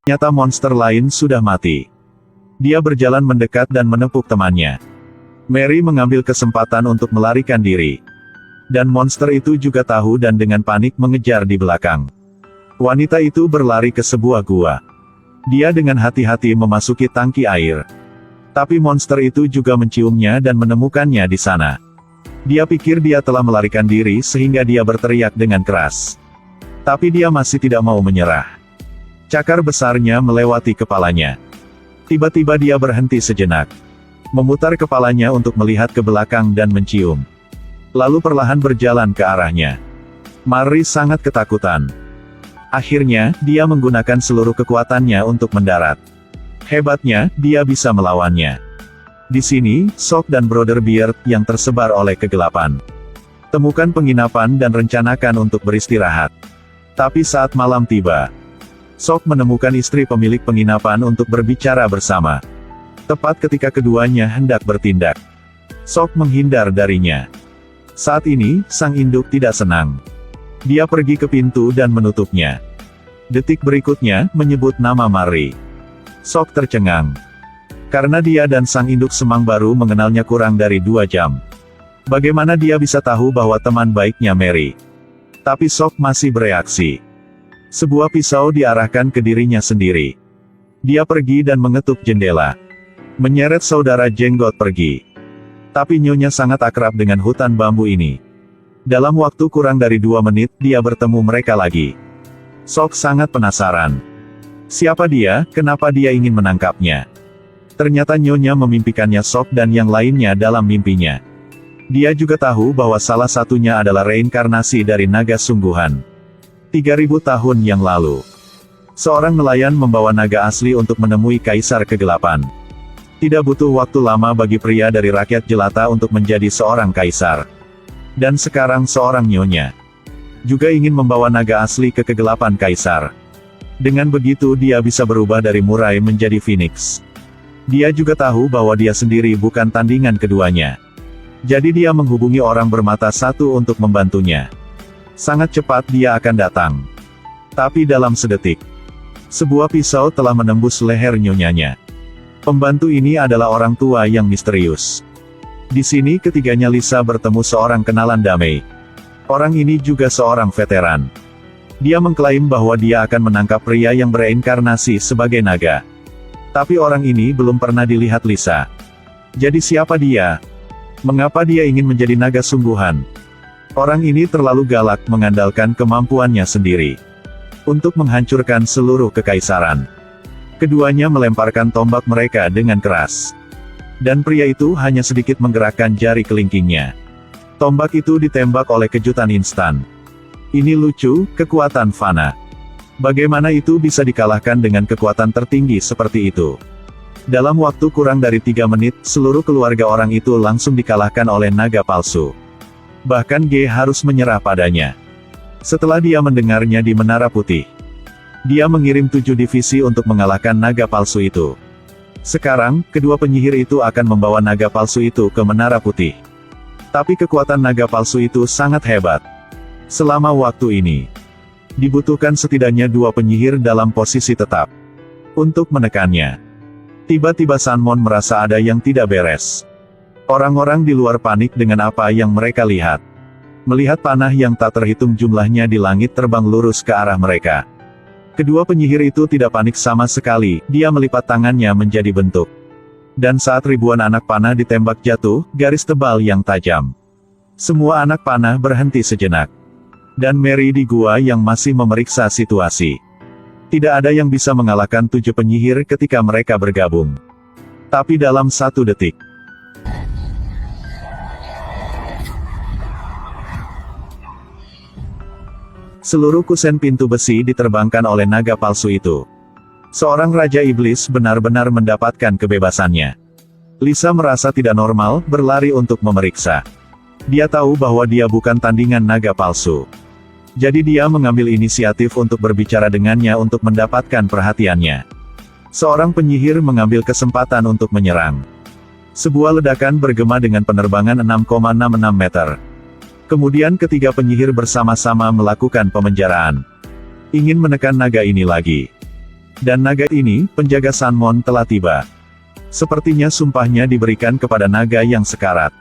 Ternyata monster lain sudah mati. Dia berjalan mendekat dan menepuk temannya. Mary mengambil kesempatan untuk melarikan diri. Dan monster itu juga tahu dan dengan panik mengejar di belakang. Wanita itu berlari ke sebuah gua. Dia dengan hati-hati memasuki tangki air. Tapi monster itu juga menciumnya dan menemukannya di sana. Dia pikir dia telah melarikan diri sehingga dia berteriak dengan keras. Tapi dia masih tidak mau menyerah. Cakar besarnya melewati kepalanya. Tiba-tiba dia berhenti sejenak. Memutar kepalanya untuk melihat ke belakang dan mencium. Lalu perlahan berjalan ke arahnya. Mary sangat ketakutan. Akhirnya, dia menggunakan seluruh kekuatannya untuk mendarat. Hebatnya, dia bisa melawannya. Di sini, Sok dan Brother Beard yang tersebar oleh kegelapan. Temukan penginapan dan rencanakan untuk beristirahat. Tapi saat malam tiba, Sok menemukan istri pemilik penginapan untuk berbicara bersama. Tepat ketika keduanya hendak bertindak, Sok menghindar darinya. Saat ini, sang induk tidak senang. Dia pergi ke pintu dan menutupnya. Detik berikutnya, menyebut nama Mary. Sok tercengang. Karena dia dan sang induk semang baru mengenalnya kurang dari 2 jam. Bagaimana dia bisa tahu bahwa teman baiknya Mary? Tapi Sok masih bereaksi. Sebuah pisau diarahkan ke dirinya sendiri. Dia pergi dan mengetuk jendela. Menyeret saudara jenggot pergi. Tapi Nyonya sangat akrab dengan hutan bambu ini. Dalam waktu kurang dari 2 menit, dia bertemu mereka lagi. Sok sangat penasaran. Siapa dia, kenapa dia ingin menangkapnya? Ternyata Nyonya memimpikannya Sok dan yang lainnya dalam mimpinya. Dia juga tahu bahwa salah satunya adalah reinkarnasi dari naga sungguhan. 3000 tahun yang lalu, seorang nelayan membawa naga asli untuk menemui Kaisar Kegelapan. Tidak butuh waktu lama bagi pria dari rakyat jelata untuk menjadi seorang kaisar. Dan sekarang seorang Nyonya juga ingin membawa naga asli ke kegelapan kaisar. Dengan begitu dia bisa berubah dari murai menjadi Phoenix. Dia juga tahu bahwa dia sendiri bukan tandingan keduanya. Jadi dia menghubungi orang bermata satu untuk membantunya. Sangat cepat dia akan datang. Tapi dalam sedetik, sebuah pisau telah menembus leher Nyonyanya. Pembantu ini adalah orang tua yang misterius. Di sini ketiganya Lisa bertemu seorang kenalan damai. Orang ini juga seorang veteran. Dia mengklaim bahwa dia akan menangkap pria yang bereinkarnasi sebagai naga. Tapi orang ini belum pernah dilihat Lisa. Jadi siapa dia? Mengapa dia ingin menjadi naga sungguhan? Orang ini terlalu galak mengandalkan kemampuannya sendiri untuk menghancurkan seluruh kekaisaran. Keduanya melemparkan tombak mereka dengan keras. Dan pria itu hanya sedikit menggerakkan jari kelingkingnya. Tombak itu ditembak oleh kejutan instan. Ini lucu, kekuatan fana. Bagaimana itu bisa dikalahkan dengan kekuatan tertinggi seperti itu? Dalam waktu kurang dari 3 menit, seluruh keluarga orang itu langsung dikalahkan oleh naga palsu. Bahkan G harus menyerah padanya. Setelah dia mendengarnya di Menara Putih, dia mengirim 7 divisi untuk mengalahkan naga palsu itu. Sekarang, kedua penyihir itu akan membawa naga palsu itu ke Menara Putih. Tapi kekuatan naga palsu itu sangat hebat. Selama waktu ini, dibutuhkan setidaknya 2 penyihir dalam posisi tetap untuk menekannya. Tiba-tiba Sanmon merasa ada yang tidak beres. Orang-orang di luar panik dengan apa yang mereka lihat. Melihat panah yang tak terhitung jumlahnya di langit terbang lurus ke arah mereka. Kedua penyihir itu tidak panik sama sekali, dia melipat tangannya menjadi bentuk. Dan saat ribuan anak panah ditembak jatuh, garis tebal yang tajam. Semua anak panah berhenti sejenak. Dan Mary di gua yang masih memeriksa situasi. Tidak ada yang bisa mengalahkan 7 penyihir ketika mereka bergabung. Tapi dalam 1 detik, seluruh kusen pintu besi diterbangkan oleh naga palsu itu. Seorang Raja Iblis benar-benar mendapatkan kebebasannya. Lisa merasa tidak normal, berlari untuk memeriksa. Dia tahu bahwa dia bukan tandingan naga palsu. Jadi dia mengambil inisiatif untuk berbicara dengannya untuk mendapatkan perhatiannya. Seorang penyihir mengambil kesempatan untuk menyerang. Sebuah ledakan bergema dengan penerbangan 6,66 meter. Kemudian ketiga penyihir bersama-sama melakukan pemenjaraan. Ingin menekan naga ini lagi. Dan naga ini, penjaga Sanmon telah tiba. Sepertinya sumpahnya diberikan kepada naga yang sekarat.